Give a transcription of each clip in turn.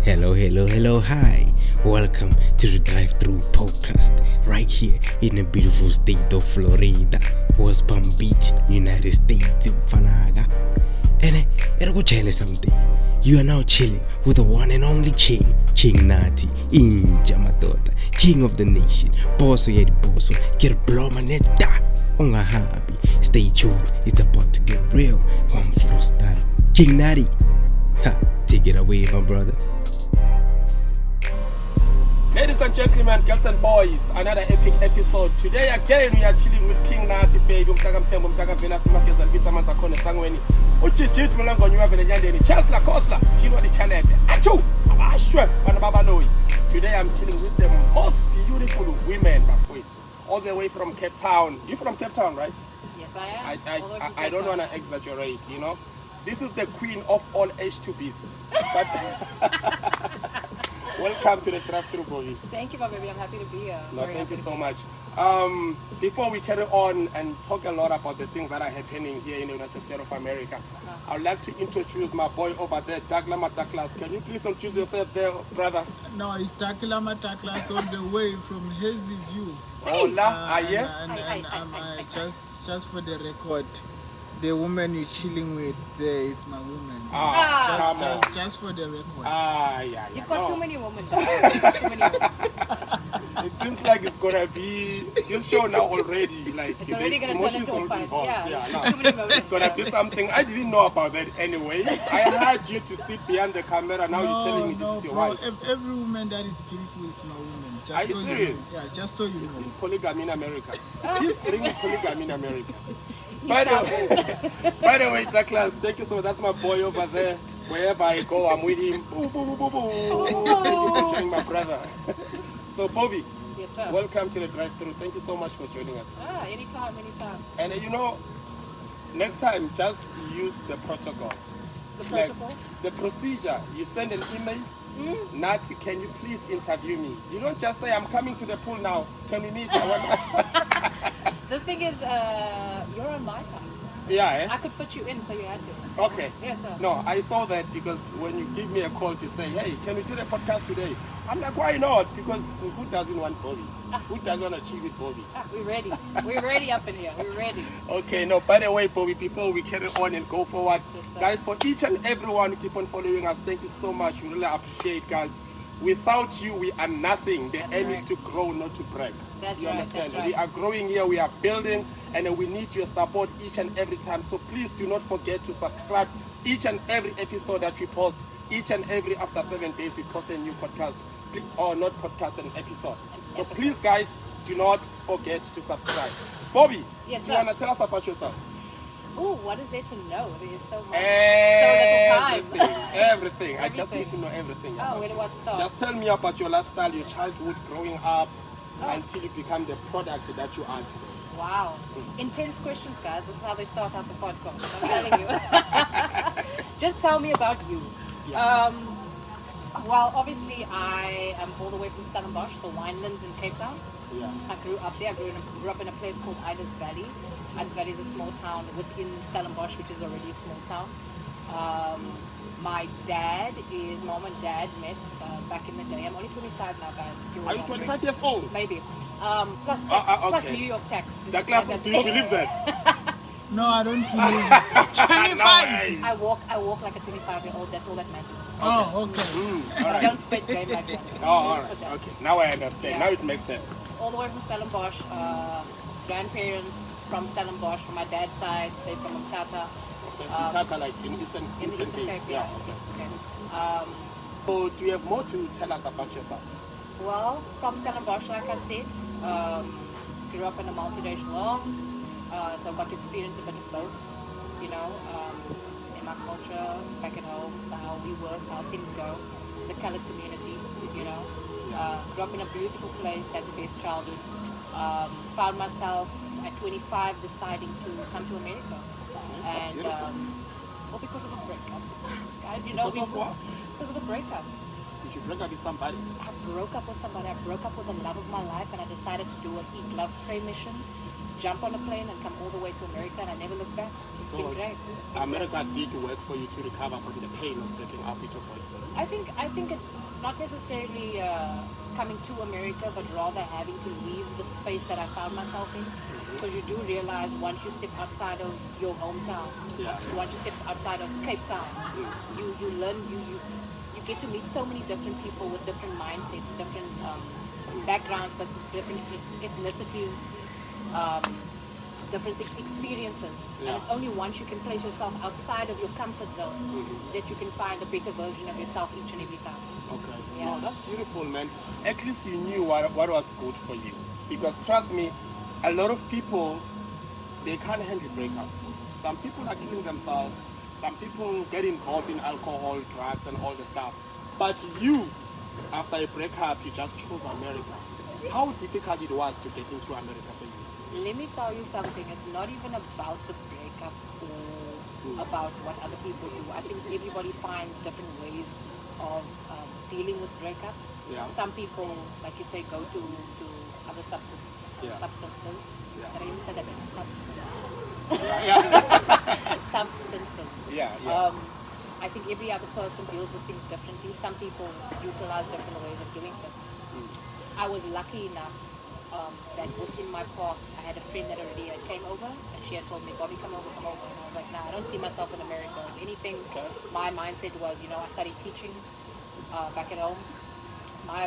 Hello, hi. Welcome to the Drive-thru podcast, right here in the beautiful state of Florida, West Palm Beach, United States of Fanaga. And it'll go tell you something. You are now chilling with the one and only King Nathi, Inja Matota, King of the nation, Bosso Yedi Bosso, get blow my net da, Onga happy. Stay tuned, it's about to get real. One flow style. King Nathi, take it away, my brother. Ladies and gentlemen, girls and boys, another epic episode. Today again we are chilling with King Nathi, baby. Umtaka mtembo, umtaka vela simakeza albisa manza kone sangweni. Uchijit mulango nyuwa vele nyandeni. Chasla Kosla, chinwa di chanete. Achu, abashwe, wanababa noi. Today I'm chilling with the most beautiful women, wait, all the way from Cape Town. You from Cape Town, right? Yes, I am. I don't want to exaggerate, you know. This is the queen of all H2Bs. But welcome to the Drive-thru, Bobi. Thank you, my baby. I'm happy to be here. No, thank you so much. Before we carry on and talk a lot about the things that are happening here in the United States of America, I would like to introduce my boy over there, Daglama Douglas. Can you please introduce yourself there, brother? No, it's Daglama Douglas all the way from Hazy View. Hola, just for the record, the woman you're chilling with there is my woman. Just for the record. Yeah. You've got too many women. It seems like it's gonna be this show now already. Like it's already gonna turn into a fight. It's gonna be something I didn't know about that anyway. I heard you to sit behind the camera. Now you're telling me this is your wife. Every woman that is beautiful is my woman. Are you serious? Yeah, just so you know. Polygamy in America. He's bringing polygamy in America. By the way, Douglas, thank you so much. That's my boy over there. Wherever I go, I'm with him. Thank you for joining my brother. So, Bobi, yes, sir. Welcome to the Drive-thru. Thank you so much for joining us. Anytime. And you know, next time, just use the protocol. The protocol? Like, the procedure. You send an email. Nathi, can you please interview me? You don't just say, I'm coming to the pool now. Can we meet? The thing is, you're on my time. Yeah, I could put you in, so you had to. Okay. Yes, sir. No, I saw that because when you give me a call to say, hey, can we do the podcast today? I'm like, why not? Because who doesn't want Bobi? Who doesn't want to chill with Bobi? We're ready. We're ready up in here. We're ready. Okay, no, by the way, Bobi, before we carry on and go forward, yes, guys, for each and everyone who keep on following us, thank you so much. We really appreciate, guys. Without you, we are nothing. The aim is to grow, not to break. That's you right. understand? That's right. We are growing here, we are building, and we need your support each and every time. So please do not forget to subscribe each and every episode that we post. Each and every after 7 days, we post a new podcast, or not podcast, an episode. So please, guys, do not forget to subscribe. Bobi, yes, do you want to tell us about yourself? Oh, what is there to know? There is so much, so little time. Everything. I just need to know everything. Where do I start? Just tell me about your lifestyle, your childhood, growing up, until you become the product that you are today. Wow. Intense questions, guys. This is how they start out the podcast. I'm telling you. Just tell me about you. Yeah. Well, obviously, I am all the way from Stellenbosch, the winelands in Cape Town. Yeah. I grew up there. I grew up in a place called Ida's Valley. Ida's Valley is a small town within Stellenbosch, which is already a small town. My mom and dad met back in the day. I'm only 25 now, guys. Are you 25 years old? Maybe. Plus tax, plus New York tax. Douglas, do you believe that? No, I don't believe it. 25! I walk like a 25-year-old. That's all that matters. Oh, okay. But I don't spit game like that. All right. Okay, now I understand. Yeah. Now it makes sense. All the way from Stellenbosch. Grandparents from Stellenbosch, from my dad's side, they from Mtata. Mtata, like in the Eastern Cape. Yeah, okay. So, do you have more to tell us about yourself? Well, from Stellenbosch, like I said, grew up in a multiracial home. So I got to experience a bit of both, you know, in my culture, back at home, how we work, how things go, the colored community, you know. Grew up in a beautiful place, had the best childhood. Found myself at 25 deciding to come to America. And, well, because of a breakup. Guys, you know, because of what? Because of a breakup. Did you break up with somebody? I broke up with somebody. I broke up with the love of my life, and I decided to do an Eat Love Pray mission, jump on a plane and come all the way to America, and I never looked back. It's been great. America did work for you to recover from the pain of breaking up with your boyfriend. I think it's not necessarily coming to America, but rather having to leave the space that I found myself in. Because you do realize once you step outside of your hometown, once you step outside of Cape Town, you learn, you get to meet so many different people with different mindsets, different backgrounds, but different ethnicities, different experiences. And it's only once you can place yourself outside of your comfort zone that you can find a better version of yourself each and every time. Okay. Yeah. No, that's beautiful, man. At least you knew what was good for you. Because trust me, a lot of people, they can't handle breakups. Some people are killing themselves. Some people get involved in alcohol, drugs, and all the stuff. But you, after a breakup, you just chose America. How difficult it was to get into America for you? Let me tell you something. It's not even about the breakup or about what other people do. I think everybody finds different ways of dealing with breakups. Yeah. Some people, like you say, go to other substances. Yeah. I don't even say that, but substances. Yeah. Substances. Yeah. I think every other person deals with things differently. Some people utilize different ways of doing so. I was lucky enough that within my path, I had a friend that already came over, and she had told me, Bobi, come over. And I was like, nah, I don't see myself in America. If anything, my mindset was, I studied teaching back at home.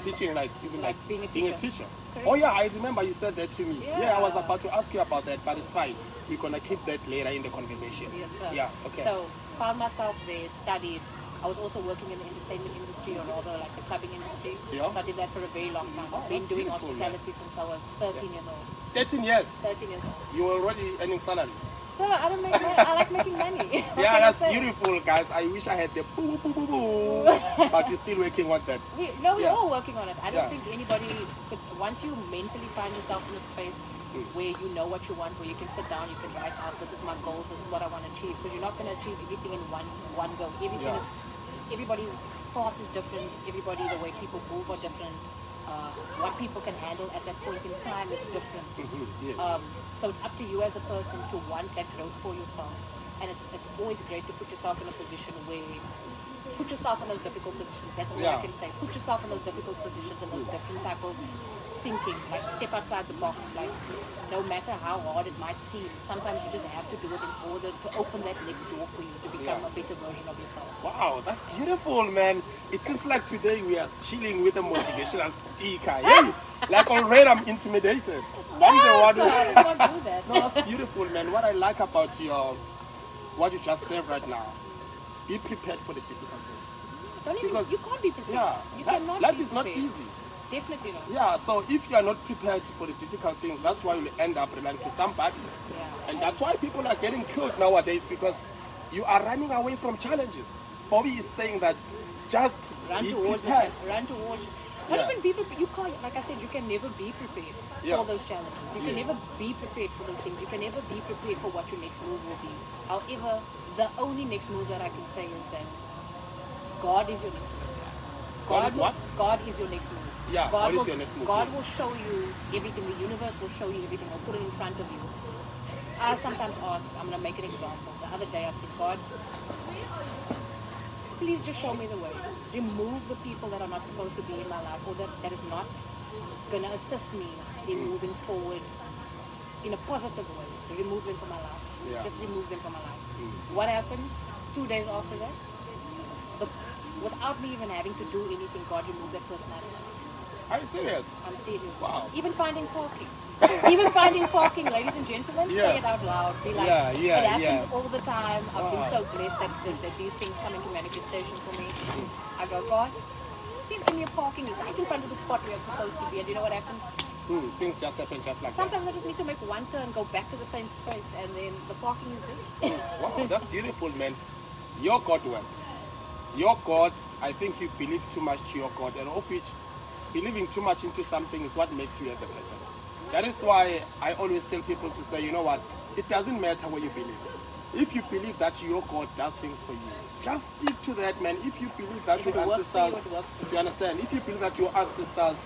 Teaching, like, isn't like being a teacher. Correct. Oh yeah, I remember you said that to me. Yeah. I was about to ask you about that, but it's fine. We're gonna keep that later in the conversation. Yes, sir. Yeah, okay. So, found myself there, studied. I was also working in the entertainment industry, or rather like the clubbing industry. Yeah. So I did that for a very long time. I've been doing hospitality since I was 13 years old. 13 years? 13 years old. You were already earning salary? So I don't make money. I like making money. Yeah, that's beautiful, guys. I wish I had the boo boo boo boo. But you're still working on that. We're all working on it. I don't think anybody could, once you mentally find yourself in a space where you know what you want, where you can sit down, you can write out, this is my goal, this is what I want to achieve. Because you're not going to achieve everything in one go. Everybody's path is different. Everybody, the way people move are different. What people can handle at that point in time is different. Yes. So it's up to you as a person to want that growth for yourself. And it's always great to put yourself in a position where, put yourself in those difficult positions. That's all I can say. Put yourself in those difficult positions and those different type of thinking. Like step outside the box. Like no matter how hard it might seem, sometimes you just have to do it in order to open that next door for you to become a better version of yourself. Wow, that's beautiful, man. It seems like today we are chilling with a motivational speaker. Hey, like already I'm intimidated. I'm the one who... I can't do that. No, that's beautiful, man. What I like about what you just said right now, be prepared for the difficulties. You can't be prepared. Yeah, You cannot life be is not prepared. easy. Definitely not. Yeah, so if you are not prepared for the difficult things, that's why you end up relying to somebody. Yeah. And that's why people are getting killed nowadays, because you are running away from challenges. Bobi is saying that just be prepared. Run towards it. Not even be prepared. You can't, like I said, you can never be prepared for those challenges. You can never be prepared for those things. You can never be prepared for what your next move will be. However, the only next move that I can say is that God is your next move. God is what? God is your next move. Yeah, God is your next move. God will show you everything. The universe will show you everything. Will put it in front of you. I sometimes ask, I'm going to make an example. The other day I said, God, please just show me the way. Remove the people that are not supposed to be in my life, or that is not going to assist me in moving forward in a positive way. Remove them from my life. Yeah. Just remove them from my life. What happened 2 days after that? Without me even having to do anything, God removed that person out of my life. Are you serious? I'm serious. Wow. Even finding parking. Even finding parking, ladies and gentlemen, say it out loud. Be like, it happens all the time. I've been so blessed that these things come into manifestation for me. I go, God, please give me a parking right in front of the spot where I'm supposed to be. And you know what happens? Things just happen just like Sometimes I just need to make one turn, go back to the same space, and then the parking is there. Wow, that's beautiful, man. Your God work. Your God, I think you believe too much to your God, and of which believing too much into something is what makes you as a person. That is why I always tell people to say, you know what, it doesn't matter what you believe. if you believe that your God does things for you, just stick to that, man. If you believe that your ancestors, do you understand? If you believe that your ancestors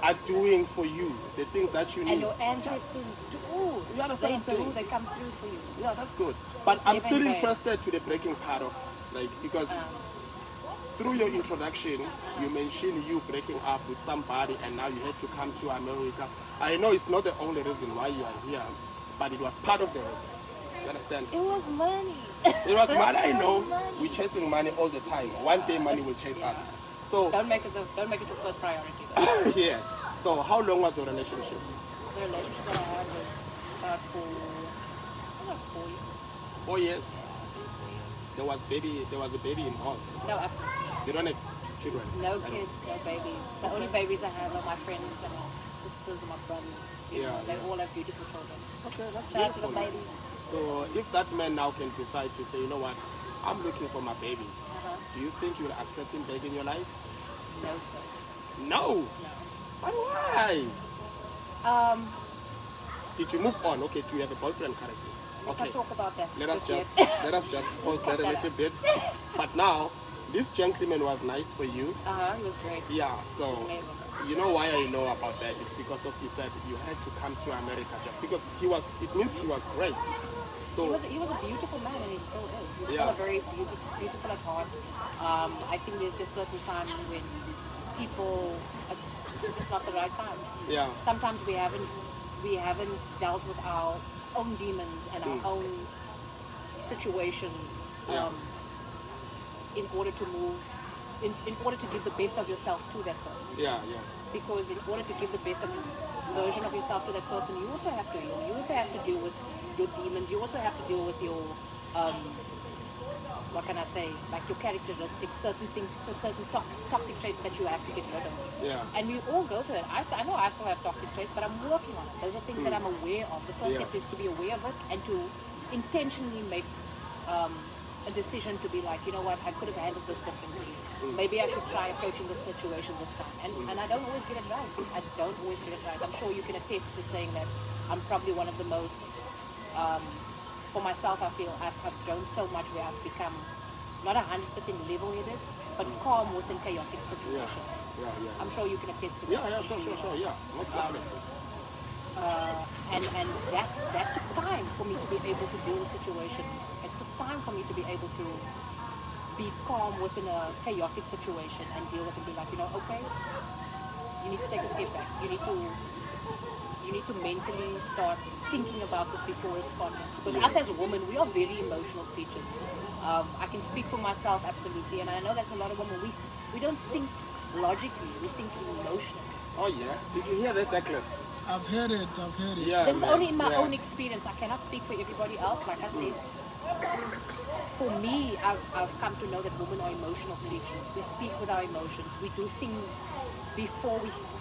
are doing for you the things that you need. And your ancestors do. You understand what I'm saying? They come through for you. Yeah, that's good. But I'm still interested to the breaking part of, like, because through your introduction, you mentioned you breaking up with somebody and now you had to come to America. I know it's not the only reason why you are here, but it was part of the reasons. You understand? It was money. It was money, I know. We're chasing money all the time. One day money will chase us. So don't make it your first priority though. yeah. So how long was the relationship? The relationship that I had was about 4 years. 4 years. There was a baby involved. No, absolutely. You don't have children? No kids, no babies. The only babies I have are my friends and my sisters and my brothers. You know, they all have beautiful children. Okay, that's Shout out to beautiful. the babies. So if that man now can decide to say, you know what, I'm looking for my baby, do you think you will accept him back in your life? No, sir. No? No. But why? Did you move on? Okay, do you have a boyfriend currently? Let's Okay. not talk about that. Let us just pause that a little bit. But now, this gentleman was nice for you. He was great. Yeah, so Amazing. you know why I know about that is because of you said you had to come to America just because it means he was great. So He was a beautiful man and he still is. He's Yeah. still a very beautiful at heart. I think there's just certain times when people, it's just not the right time. yeah, Sometimes we haven't dealt with our own demons and our own situations Yeah. in order to move, in order to give the best of yourself to that person. yeah. Because in order to give the best of version of yourself to that person, you also have to heal. You also have to deal with your demons. You also have to deal with your, what can I say, like your characteristics, certain things, certain toxic traits that you have to get rid of. Yeah. And we all go through it. I know I still have toxic traits, but I'm working on it. Those are things that I'm aware of. The first Yeah. step is to be aware of it and to intentionally make a decision to be like, you know what, I could have handled this differently. Maybe I should try approaching this situation this time. And I don't always get it right. I don't always get it right. I'm sure you can attest to saying that I'm probably one of the most, for myself, I feel I've grown so much where I've become not 100% level-headed, but calm within chaotic situations. Yeah. I'm sure you can attest to that. Yeah, sure, yeah. Most definitely. And that took time for me to be able to deal with situations. It took time for me to be able to be calm within a chaotic situation and deal with it and be like, you know, okay, you need to take a step back. You need to mentally start thinking about this before responding. Because us as women, we are very emotional creatures. I can speak for myself absolutely, and I know that's a lot of women. We don't think logically, we think emotionally. Oh yeah. Did you hear that, Douglas? I've heard it. Yeah. This is man. only in my Yeah. own experience. I cannot speak for everybody else. Like I said, for me, I've come to know that women are emotional creatures. We speak with our emotions. We do things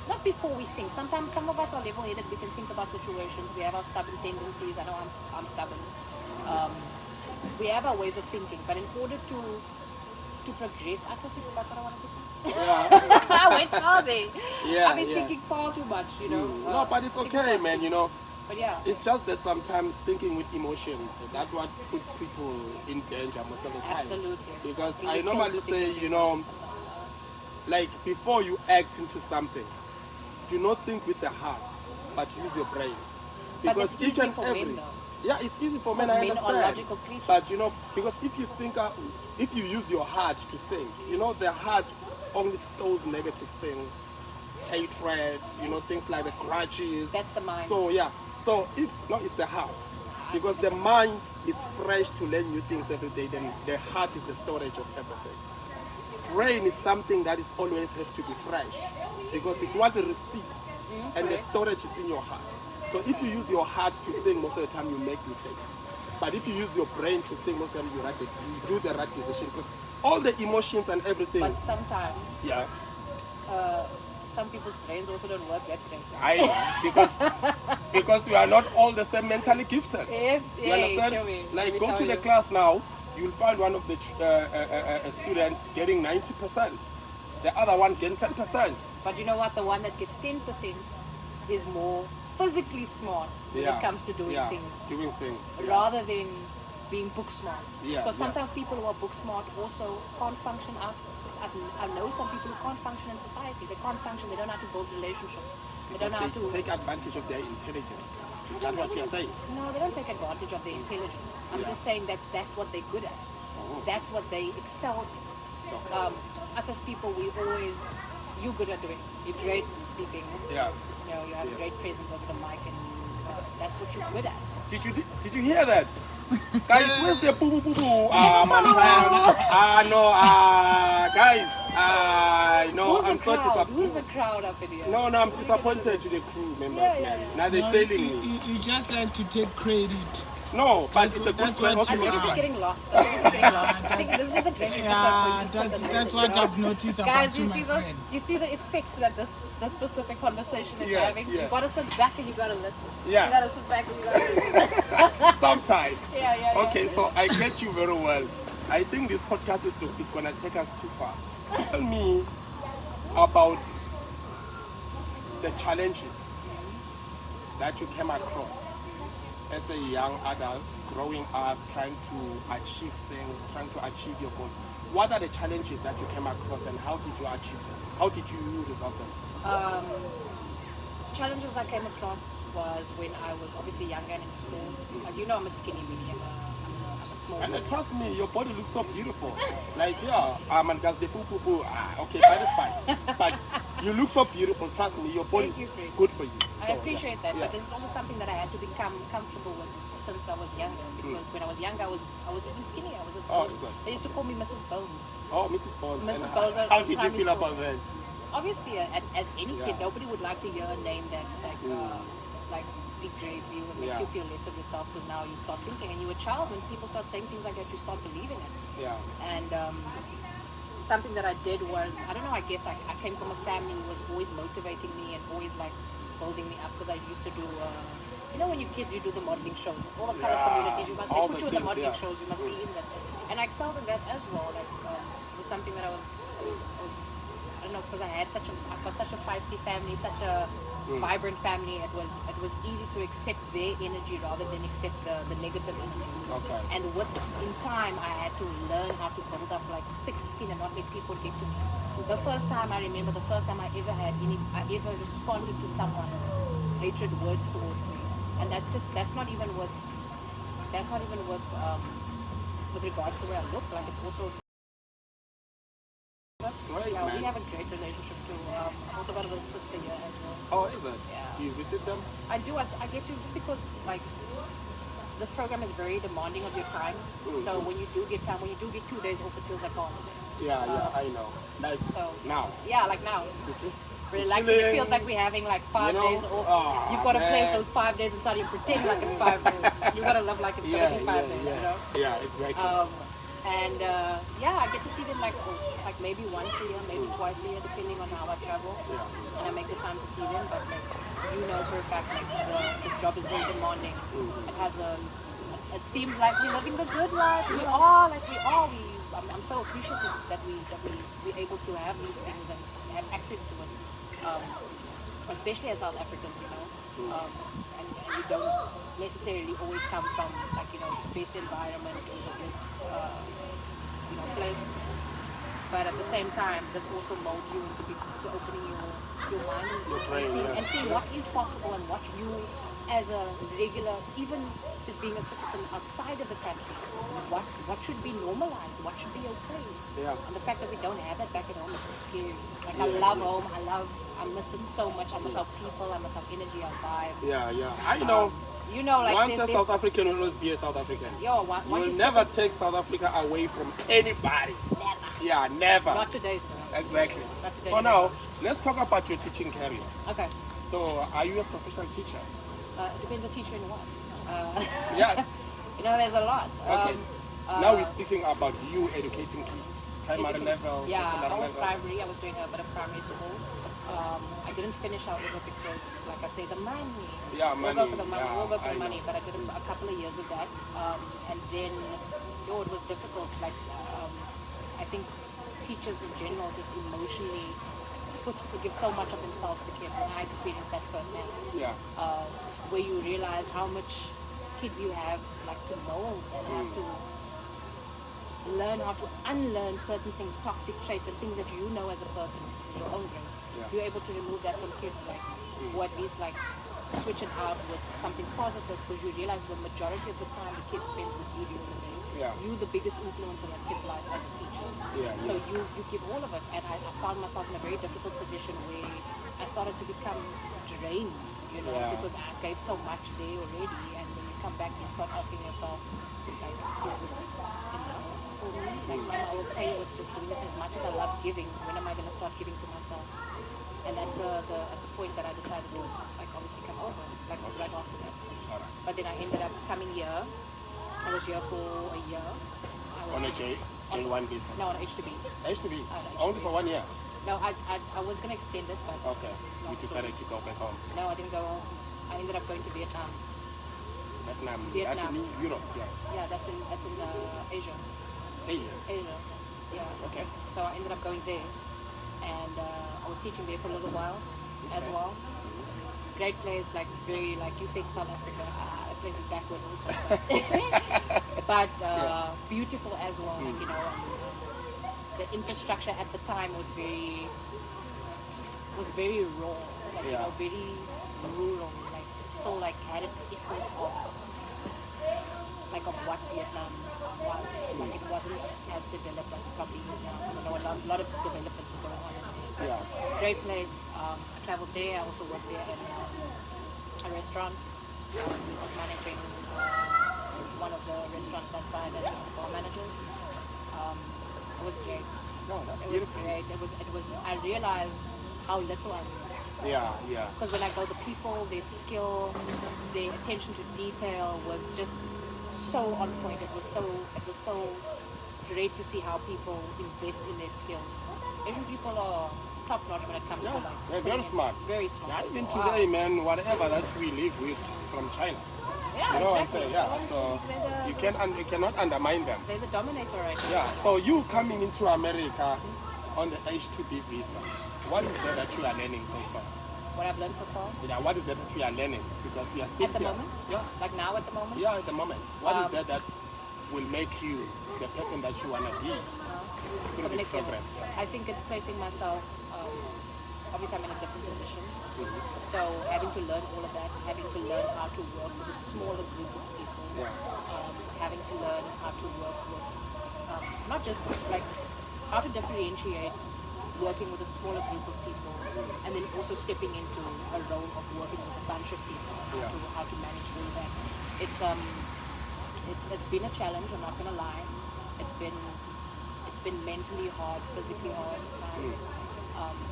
not before we think. Sometimes some of us are level-headed. We can think about situations. We have our stubborn tendencies. I know I'm stubborn. We have our ways of thinking. But in order to progress, I totally forgot what I wanted to say. Yeah. I went far there. Yeah, I've been yeah. thinking far too much, you know. No, but it's okay, man, you know. But yeah. It's just that sometimes thinking with emotions, that's what put people in danger most of the time. Absolutely. Because You I kill normally the say, thing. you know, like before you act into something, do not think with the heart, but use your brain. But Because it's each easy and for every men, though. yeah, it's easy for men. Because I men are understand. logical creatures. But you know, because if you think, if you use your heart to think, you know, the heart only stores negative things, hatred, you know, things like the grudges. That's the mind. So yeah, so if no, it's the heart, because the mind is fresh to learn new things every day. Then the heart is the storage of everything. Brain is something that is always have to be fresh, because it's what it receives, and the storage is in your heart. So if you use your heart to think, most of the time you make mistakes. But if you use your brain to think, most of the time you do the right decision. Because all the emotions and everything. But sometimes, Yeah. some people's brains also don't work that great. I know, because we are not all the same mentally gifted. You understand? Like go to the class now, you'll find one of the a student getting 90%, the other one getting 10%. But you know what? The one that gets 10% is more physically smart when it comes to doing things. Doing things. Rather than being book smart. Yeah, Because yeah. sometimes people who are book smart also can't function out. I know some people who can't function in society. They can't function. They don't know how to build relationships. They don't know how to take advantage of their intelligence. Is that what you're saying? No, they don't take advantage of their intelligence. I'm just saying that that's what they're good at. That's what they excel in. Us as people, you're good at doing. You're great at speaking. Yeah. You know, you have a great presence over the mic, and that's what you're good at. Did you hear that? Guys, where's the boo boo boo boo? Man, no, guys, no, Who's I'm the so crowd? disappointed. Who's the crowd up in here? No, I'm disappointed to the crew members, man. Now they're No, failing me. you just like to take credit. No, but That's it's a what- good that's plan. what I you think are. it's just getting lost. I think this is a great episode. Yeah, for you to sit and that's listen, what you know? I've noticed Guys, about you, you my see friend. this? You see the effect that this specific conversation is Yeah, having? yeah. You gotta sit back and you gotta listen. Yeah. You gotta sit back and you gotta listen. Sometimes. Yeah. Okay, so I get you very well. I think this podcast is gonna take us too far. Tell me about the challenges that you came across as a young adult, growing up, trying to achieve things, trying to achieve your goals. What are the challenges that you came across and how did you achieve them? How did you resolve them? Challenges I came across was when I was obviously younger and in school. You know I'm a skinny medium. I'm a small And woman. trust me, your body looks so beautiful. Like, man, does the poo poo poo. Okay, but it's fine. But you look so beautiful. Trust me, your body Thank you, is Fred. good for you. I appreciate that, Yeah. but this is also something that I had to become comfortable with since I was younger. Because when I was younger, I was even skinny. I was they used to call me Mrs. Bones. Oh, Mrs. Bones. Mrs. And Bones how in did you primary feel school. about that? Obviously, as any Yeah. kid, nobody would like to hear a name that like degrades you and makes Yeah. you feel less of yourself. Because now you start thinking, and you're a child. When people start saying things like that, you start believing it. Yeah. And something that I did was, I don't know, I guess I came from a family who was always motivating me and always like building me up, because I used to do, you know, when you're kids, you do the modeling shows. All the colored communities, you must, they all put the you in the things, modeling yeah. shows, you must be in that. And I excelled in that as well. Like, it was something that I don't know, because I've got such a feisty family, such a vibrant family. It was easy to accept their energy rather than accept the negative energy. Okay. And in time, I had to learn how to build up like thick skin and not let people get to me. I remember the first time I ever responded to someone's hatred words towards me, and that's not even with regards to where I look. Like, it's also. That's great, Yeah, man. we have a great relationship too. I've also got a little sister here as well. Oh, is it? Yeah. Do you visit them? I do. I get to, just because like this program is very demanding of your time. So when you do get 2 days off, it feels like holiday. Yeah, I know. Like, So now. Yeah, like now. You see? Relaxing. It Chilling. feels like we're having like 5 You know? days off. Oh, You've got to place man. those 5 days inside you, pretend like it's 5 days. You got to live like it's going to be 5 days, you know? Yeah, exactly. I get to see them like maybe once a year, maybe twice a year, depending on how I travel. Yeah. And I make the time to see them, but like, you know for a fact, like this job is very demanding. It seems like we're living the good life. We are. I'm so appreciative that we're able to have these things and have access to it. Especially as South Africans, you know. And we don't necessarily always come from like, you know, the best environment or the best place. But at the same time, this also molds you into opening your mind and see what is possible and what you, as a regular, even just being a citizen outside of the country, what should be normalized, what should be okay. Yeah. And the fact that we don't have that back at home is scary. Like, I love home, I miss it so much. I miss our people, I miss our energy, our vibe. Yeah. I know. You know, like Once a there's South African will always be a South African. Yo, once You'll you never take South Africa away from anybody. Never. Yeah, never. Not today, sir. Exactly. Not today, So never. now, let's talk about your teaching career. Okay. So, are you a professional teacher? It depends on teacher in what. Yeah. You know, there's a lot. Okay. Now we're speaking about you educating kids, primary level, Yeah, I secondary was level. primary. I was doing a bit of primary school. I didn't finish, however, because, like I say, the money. Yeah, We'll money. go for the money. Yeah, We'll go for I the money. know. But I did a couple of years of that, and then, it was difficult. Like, I think teachers in general just emotionally give so much of themselves to kids, and I experienced that firsthand. Yeah. Where you realize how much kids you have like to mold and have to learn how to unlearn certain things, toxic traits and things that you know as a person in your own brain. You're able to remove that from kids, like, or at least like switch it out with something positive, because you realize the majority of the time the kid spends with you during the day. You're the biggest influence on that kid's life as a teacher. So you give all of it, and I found myself in a very difficult position where I started to become drained, you know, because I gave so much there already, and when you come back you start asking yourself, like, is this enough for me? Like, I'm okay with just doing this. As much as I love giving, when am I going to start giving to myself? And that's at the point that I decided to, like, obviously come over, like, right after that. But then I ended up coming here. I was here for a year. On a J1 visa? No, on H2B. H2B? Only for 1 year? No, I was going to extend it, but... Okay. You decided to go back home? No, I didn't go home. I ended up going to Vietnam. Vietnam. That's in Europe, Yeah, that's in Asia. Asia, yeah. Okay. So I ended up going there. And I was teaching there for a little while as well. Great place, like very, like you think South Africa, the place is backwards also, but beautiful as well. Like, you know, the infrastructure at the time was very raw, like, you know, very rural. Like, it still like had its essence of like of what Vietnam was. Like, it wasn't as developed as it probably is now. You know, a lot of developments are going on. Great place. I traveled there. I also worked there in a restaurant. I was managing one of the restaurants outside as one of the bar managers. It was great. No, that's beautiful. It was. I realized how little I knew. Because when I go, the people, their skill, their attention to detail was just so on point. It was so great to see how people invest in their skills. Asian people are top notch when it comes to, like, they're very smart. Very smart. Even today, man, whatever that we live with is from China. Yeah, you know exactly. what I'm saying? So you cannot undermine them. They're the dominator right now. Yeah. So you coming into America on the H2B visa, what is that you are learning so far? What I've learned so far? Yeah, what is that you are learning? Because you are still at the moment? Yeah. Like now at the moment? Yeah, at the moment. What is that will make you the person that you want to be through this program? I think it's placing myself, obviously I'm in a different position. So having to learn all of that, having to learn how to work with a smaller group of people, having to learn how to work with, not just like, how to differentiate working with a smaller group of people, and then also stepping into a role of working with a bunch of people, how to manage all of that. It's been a challenge, I'm not gonna lie. It's been mentally hard, physically hard at times.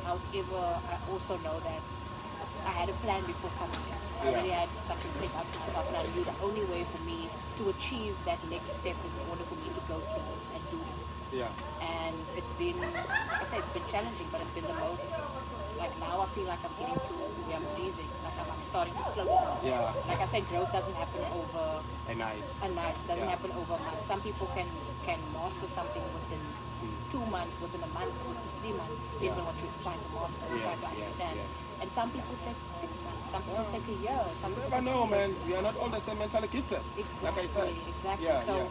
However, I also know that I had a plan before coming here. I already had something set up for myself, and I knew the only way for me to achieve that next step is in order for me to go through this and do this. And it's been, like I say, it's been challenging, but it's been the most, like, now I feel like I'm getting to where I'm pleasing, like I'm starting to float now. Like I say, growth doesn't happen over a night. It doesn't happen over a month. Some people can master something within 2 months, within a month, within 3 months, depends on what you're trying to master, trying to understand. And some people take 6 months, some people take a year, some people never know, man. We are not all the same mentally gifted. Exactly, like I said. Exactly. So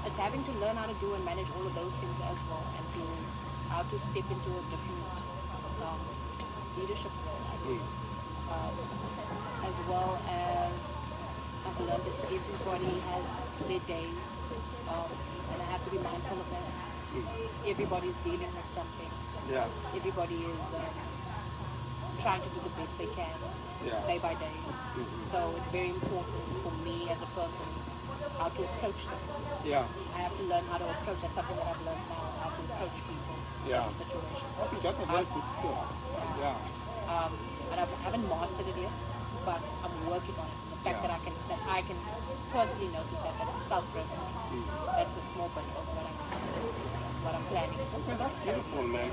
it's having to learn how to do and manage all of those things as well, and how to step into a different leadership role, I guess. As well as I've learned that everybody has their days, and I have to be mindful of that. Everybody's dealing with something. Everybody is trying to do the best they can, day by day. So it's very important for me as a person how to approach them. I have to learn how to approach. That's something that I've learned now, is how to approach people in situations. I think that's a very good skill. And I haven't mastered it yet, but I'm working on it. The fact that I can personally notice that's self-growth. That's a small bit of what I'm planning. Okay, that's beautiful, man.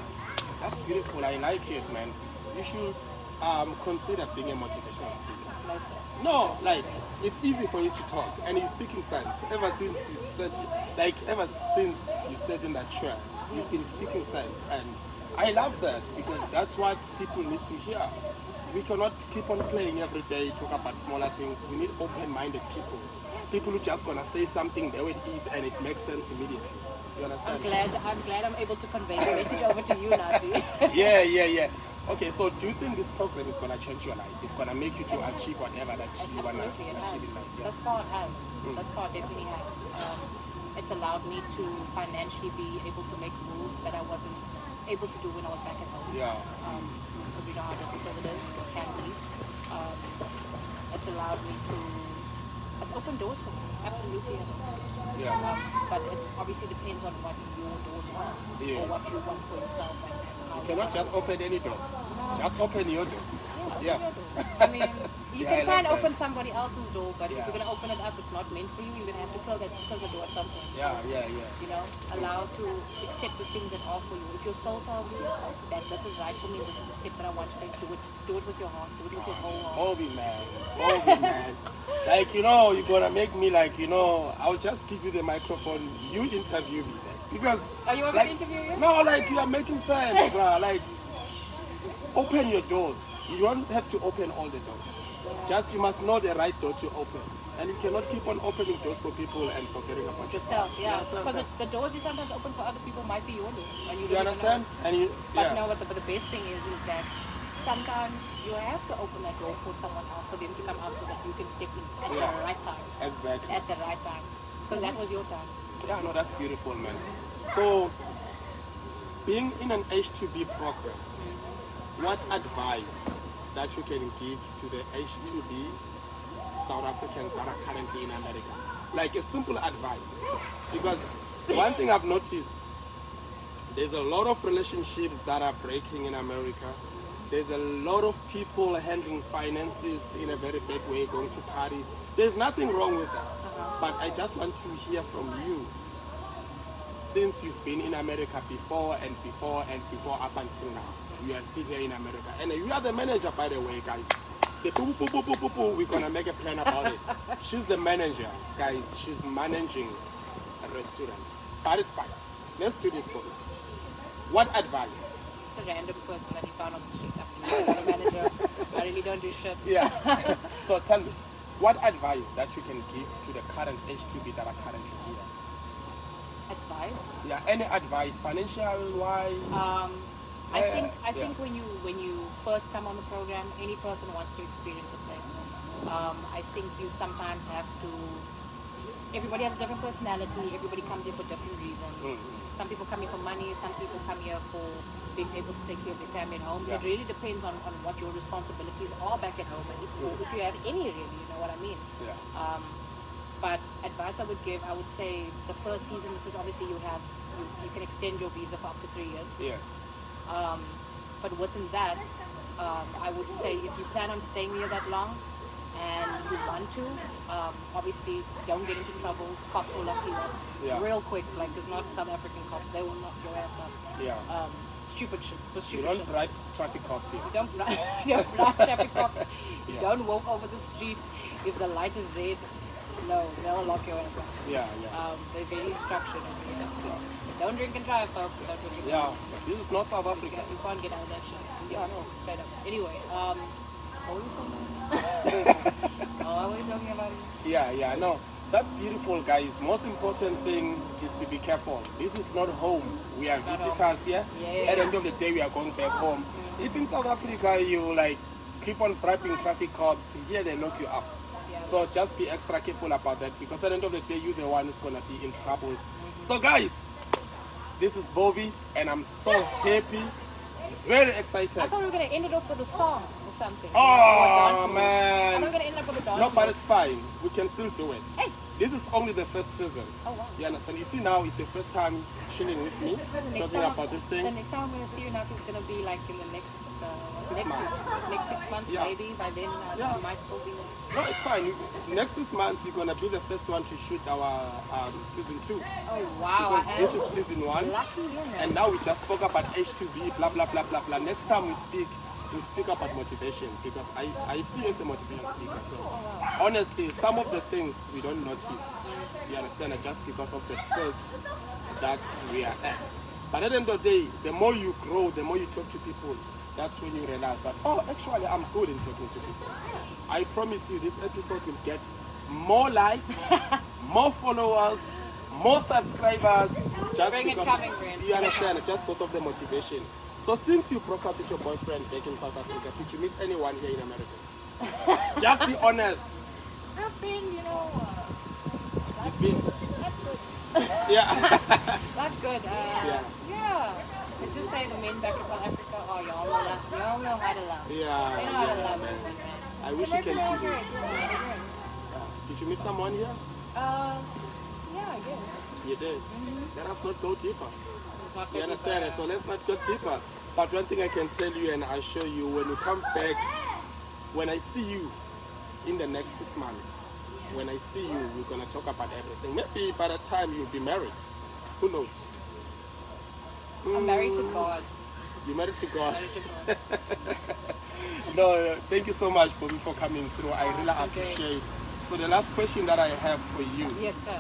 That's beautiful. I like it, man. You should consider being a motivational speaker. No, sir. No, like, it's easy for you to talk, and you're speaking science. Ever since you said in that chair, you've been speaking science, and I love that because that's what people need to hear. We cannot keep on playing every day, talk about smaller things. We need open-minded people. People who just gonna say something the way it is and it makes sense immediately. You understand? I'm glad I'm able to convey the message over to you, Nathi. Yeah. Okay, so do you think this program is gonna change your life? It's gonna make you to achieve whatever that you wanna Absolutely, it achieve has. in life? Yeah. Thus far it has. Thus far it definitely has. It's allowed me to financially be able to make moves that I wasn't able to do when I was back at home. Yeah. We know how difficult it is, or can be. It's allowed me to, it's opened doors for me. Absolutely has opened doors. Yeah. But it obviously depends on what your doors are, Yes. or what you want for yourself. And how You cannot just open any door. Just open your door. Yeah. I mean, you Yeah, can I try and like open somebody else's door, but if Yeah. you're going to open it up, it's not meant for you. You're going to have to close the door at some point. Yeah. You know, allow to accept the things that are for you. If your soul tells you that this is right for me, this is the step that I want to take, do it with your heart, do it with your whole heart. Bobi, man. Like, you're gonna make me like, I'll just give you the microphone. You interview me. Because, Oh, you want me to interview you? No, like, you are making sense, bruh. Like, open your doors. You don't have to open all the doors. Just, you must know the right door to open. And you cannot keep on opening doors for people and forgetting about yourself. Yourself, yeah. Because the doors you sometimes open for other people might be your door. And You don't even understand? know. And you, But yeah. no, but the best thing is that sometimes you have to open that door for someone else, for them to come out so that you can step in at Yeah. the right time. Exactly. At the right time. Because that was your time. Yeah, no, that's beautiful, man. So, being in an H2B program, what advice that you can give to the H2B South Africans that are currently in America? Like a simple advice. Because one thing I've noticed, there's a lot of relationships that are breaking in America. There's a lot of people handling finances in a very bad way, going to parties. There's nothing wrong with that. But I just want to hear from you, since you've been in America before up until now. You are still here in America. And you are the manager, by the way, guys. The we're gonna make a plan about it. She's the manager, guys. She's managing a restaurant. But it's fine. Let's do this for you. What advice? It's a random person that he found on the street. I'm not a manager. I really don't do shit. Yeah. So tell me, what advice that you can give to the current H2B that are currently here? Advice? Yeah, any advice, financial wise? I think when you first come on the program, any person wants to experience a place. I think you sometimes have to. Everybody has a different personality. Everybody comes here for different reasons. Some people come here for money. Some people come here for being able to take care of their family at home. So it really depends on what your responsibilities are back at home, and if you have any, really, you know what I mean. Yeah. But advice I would give, I would say the first season, because obviously you can extend your visa for up to 3 years. Yes. But within that, I would say if you plan on staying here that long and you want to, obviously don't get into trouble. Cops will lock you up real quick. Like, it's not South African cops; they will knock your ass up. Yeah. Stupid shit. For You stupid don't shit. bribe traffic cops here. You don't bribe, you don't bribe traffic cops. You Yeah. don't walk over the street if the light is red. No, they'll lock your ass up. Yeah. They're very structured. Don't drink and drive, folks. Don't drink and drive. Yeah. This is not South Africa. You can't get out of that shit. Yeah, no, straight up. Anyway, what were you saying? What were you talking about? Yeah, no. That's beautiful, guys. Most important thing is to be careful. This is not home. We are Not visitors here. Yeah. At the end of the day, we are going back home. If in South Africa you like keep on bribing traffic cops, here they lock you up. Yeah. So just be extra careful about that, because at the end of the day, you're the one who's gonna be in trouble. So guys, this is Bobi, and I'm so happy, very excited. I thought we were going to end it off with a song or something. Oh, I thought we man. were going to end up with a dance. No, but it's fine. We can still do it. Hey. This is only the first season. Oh, wow. You understand? You see now, it's your first time chilling with me, talking about this The thing. next time I'm going to see you, Nathi, is going to be like in the next 6 months. Next 6 months, Yeah. maybe. By then, Yeah. you might still be there. No, it's fine. Next 6 months, you're gonna be the first one to shoot our season 2. Oh, wow. Because this is season 1. Lucky you, man. And now we just spoke about H2B, blah blah blah blah blah. Next time we speak about motivation, because I see you as a motivation speaker. So honestly, some of the things we don't notice, you understand, are just because of the field that we are at. But at the end of the day, the more you grow, the more you talk to people, that's when you realize that, oh, actually, I'm good in talking to people. I promise you, this episode will get more likes, more followers, more subscribers. Just Bring it because coming, Rin. you understand, just because of the motivation. So since you broke up with your boyfriend back in South Africa, did you meet anyone here in America? Just be honest. I've been, You've been. that's good. Yeah. That's good. Yeah. Let's just say the men back in South Africa, oh, y'all know how to love. Yeah. They know how to yeah, love man. women, man. I wish you can see this. Did you meet someone here? Yeah, I guess. You did. Let us not go deeper. It's not You good understand? either. So let's not go deeper. But one thing I can tell you and assure you, when you come back, when I see you in the next 6 months, when I see you, we're going to talk about everything. Maybe by the time you'll be married. Who knows? I'm married to God. You're married to God. Married to God. No, thank you so much, Bobi, for coming through. I really Okay. appreciate. So the last question that I have for you. Yes, sir.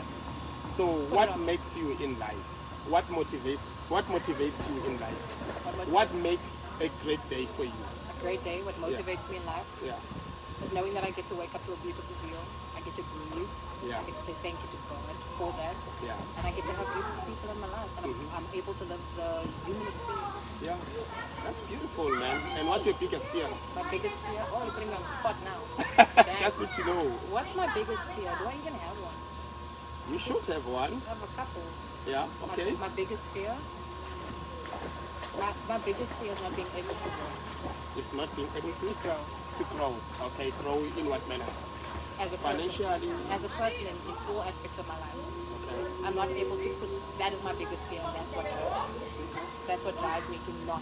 So it what on. makes you in life? What motivates you in life? What What make a great day for you? a great day, what motivates me in life Yeah. is knowing that I get to wake up to a beautiful view. I get to breathe. Yeah. I get to say thank you to God for that. Yeah. And I get to have beautiful people in my life. And I'm able to live the human experience. Yeah. That's beautiful, man. And what's your biggest fear? My biggest fear, oh, you're putting me on the spot now. Damn. Just need to know. What's my biggest fear? Do I even have one? You should have one. I have a couple. Yeah. Okay. My biggest fear? My biggest fear is not being able to grow. It's not being able to Grow. grow. Okay. Grow in what manner? As a person. Financially. As a person in all aspects of my life. Okay. I'm not able to put, that is my biggest fear, and that's what drives me to not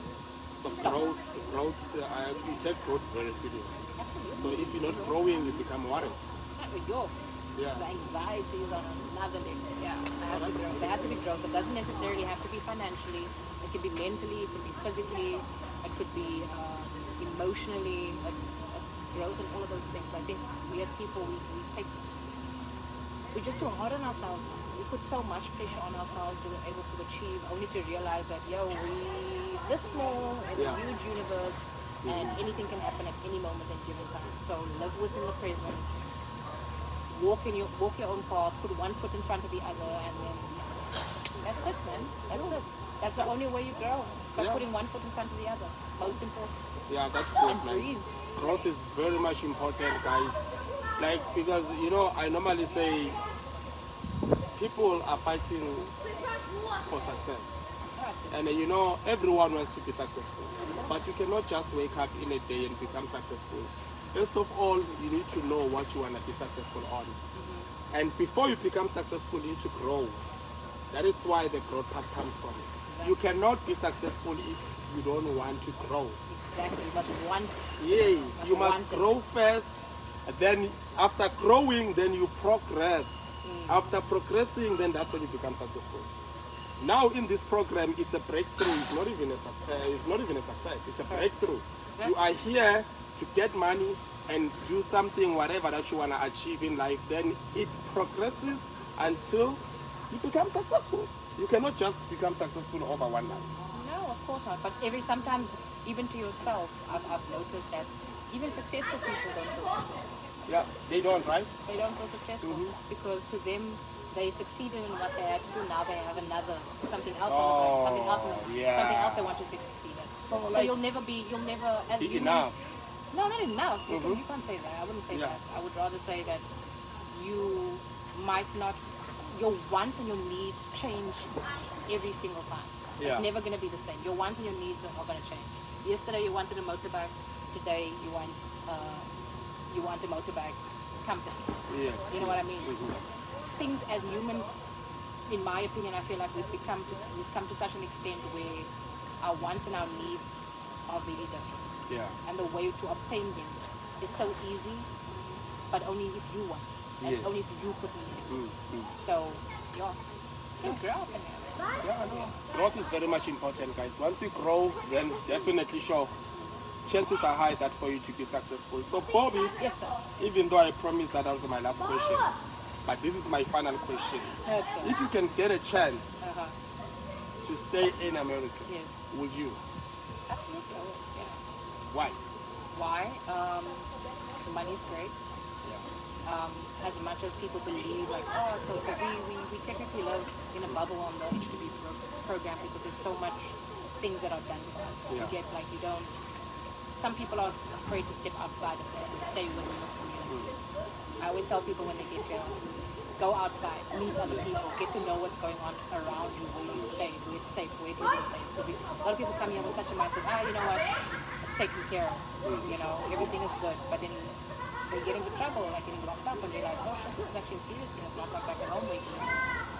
So stop. growth. You take growth very serious. Absolutely. So if you're not growing, you become worried. Not with your, Yeah. the anxiety is on another level. Yeah, I have to grow. There has to be growth. It doesn't necessarily have to be financially. It could be mentally, it could be physically, it could be emotionally. It's growth and all of those things. I think we as people, we're just too hard on ourselves. We put so much pressure on ourselves to be able to achieve, only to realize that, we this small in a huge universe, and anything can happen at any moment at given time. So live within the present, walk your own path, put one foot in front of the other, and then that's it, man. That's it. That's the only way you grow. By putting one foot in front of the other. Most important. Yeah, that's good, And man. breathe. Growth is very much important, guys. Like, because, I normally say people are fighting for success. And everyone wants to be successful. But you cannot just wake up in a day and become successful. First of all, you need to know what you want to be successful on. And before you become successful, you need to grow. That is why the growth part comes from. You cannot be successful if you don't want to grow. Exactly. You must want. Yes, you must want it. grow first. And then after growing, then you progress. After progressing, then that's when you become successful. Now in this program, it's a breakthrough. It's not even a success. It's a breakthrough. You are here to get money and do something, whatever that you want to achieve in life. Then it progresses until you become successful. You cannot just become successful over one night. No, of course not. But sometimes, even to yourself, I've noticed that even successful people don't feel successful. Yeah, they don't, right? They don't feel successful because to them, they succeeded in what they had to do. Now they have something else on the brain, something else they want to succeed in. So you'll never as be humans. enough. No, not enough. You can't say that. I wouldn't say that. I would rather say that you might not. Your wants and your needs change every single time. Yeah. It's never going to be the same. Your wants and your needs are going to change. Yesterday you wanted a motorbike. Today you want a motorbike company. Yes. You know what I mean? Things as humans, in my opinion, I feel like we've come to such an extent where our wants and our needs are really different. Yeah. And the way to obtain them is so easy, but only if you want. And only if you put in it. So, grow up in it. Yeah, I know. Growth is very much important, guys. Once you grow, then definitely chances are high that for you to be successful. So, Bobi, Yes, sir. even though I promised that was my last question, but this is my final question. That's it. If you can get a chance to stay in America, Yes. would you? Absolutely. I would, yeah. Why? Why? Money's great. Yeah. As much as people believe, like, oh, it's okay. We technically live in a bubble on the HTB program because there's so much things that are done for us. Yeah. You get, like, you don't. Some people are afraid to step outside of this, to stay within this community. I always tell people when they get here, go outside, meet other people, get to know what's going on around you, where you stay, where it's safe, where it isn't safe. Because a lot of people come here with such a mindset, you know what, it's taken care of, you know, everything is good. But then they get into trouble, like getting locked up, and they're like, oh shit, this is actually a serious thing. It's not like back at home where you can just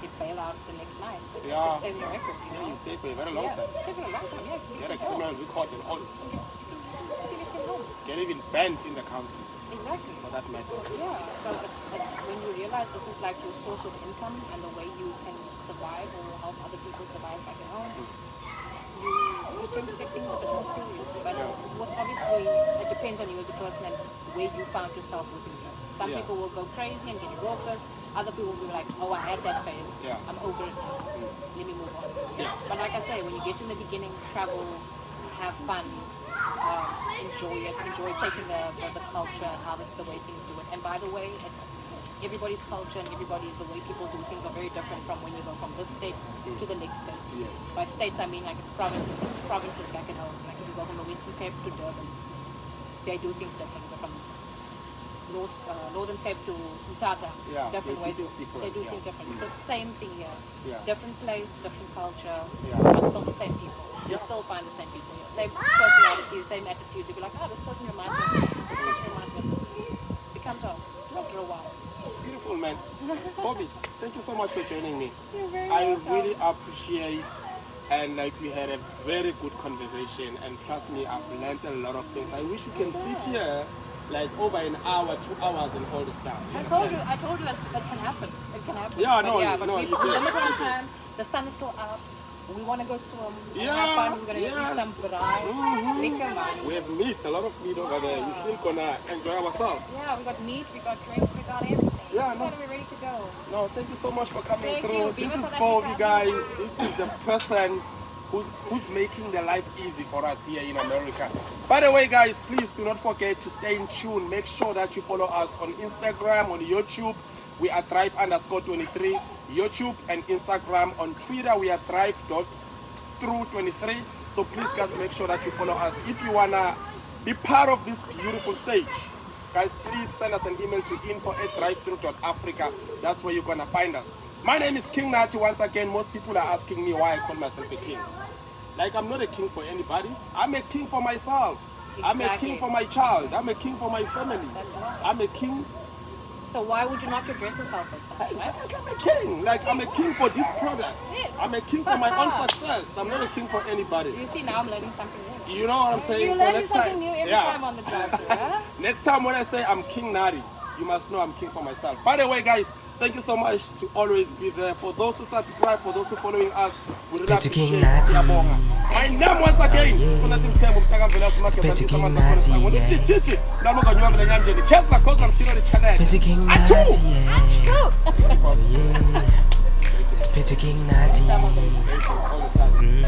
get bailed out the next night. It stays in your record, you know. You stay for a very long time. Stay for a long time, yeah. You Get a criminal record and all this stuff. I think it's your home. Get even banned in the country. Exactly. For that matter. Yeah, so it's when you realize this is like your source of income and the way you can survive or help other people survive back at home, you tend to take things a bit more serious. But obviously, it depends on you as a person and where you found yourself within you. Some people will go crazy and get raucous. Other people will be like, oh, I had that phase. Yeah. I'm over it now. Let me move on. Yeah. But like I say, when you get in the beginning, travel, have fun, enjoy it, enjoy taking the culture and how the way things do it. And by the way, everybody's culture and everybody's the way people do things are very different from when you go from this state to the next state. Yes. By states, I mean like it's provinces back at home. Like if you go from the Western Cape to Durban, they do things different. But from Northern Cape to Mthatha, different ways. They do things different. It's the same thing here. Yeah. Different place, different culture, Yeah. but still the same people. You still find the same people here. Same personality, same attitudes. You'll be like, oh, this person reminds me of this. This person reminds me of this. Becomes home after a while. It's beautiful, man. Bobi, thank you so much for joining me. You're very I welcome. really appreciate, and like we had a very good conversation, and trust me, I've learned a lot of things. I wish we can sit here like over an hour, 2 hours and all the stuff. I told you that can happen. It can happen. Yeah, but no, yeah, but no, we've you did. limited on time. The sun is still up. We want to go swim. Yeah, have fun. We're going to yes. eat some braai. Liquor, man. We have meat, a lot of meat over there. We're still gonna enjoy ourselves. Yeah, we got meat, we got drinks, we got everything. Yeah, We're no. gonna be ready to go. No, thank you so much for coming Thank through. you. Being This a is South Bobi, African. guys. This is the person who's making the life easy for us here in America. By the way, guys, please do not forget to stay in tune. Make sure that you follow us on Instagram, on YouTube. We are Drive_23 YouTube and Instagram. On Twitter, we are Drive.thru23. So please, guys, make sure that you follow us. If you wanna be part of this beautiful stage, guys, please send us an email to info@drivethru.africa. That's where you're gonna find us. My name is King Nathi. Once again, most people are asking me why I call myself a king. Like, I'm not a king for anybody. I'm a king for myself. I'm a king for my child. I'm a king for my family. That's right. I'm a king. So why would you not address yourself as such, right? I'm a king. Like, I'm a king for this product. Yes. I'm a king for my own success. I'm not a king for anybody. You see, now I'm learning something new. You know what I'm saying? You're So learning next something time, new every time on the Drive-thru, huh? next time when I say I'm King Nathi, you must know I'm king for myself. By the way, guys, thank you so much to always be there. For those who subscribe, for those who following us, we really Specie King appreciate Nathi. it. My name once again is Specie King Nathi, Specie King Nathi, yeah. Specie King Nathi. All the time.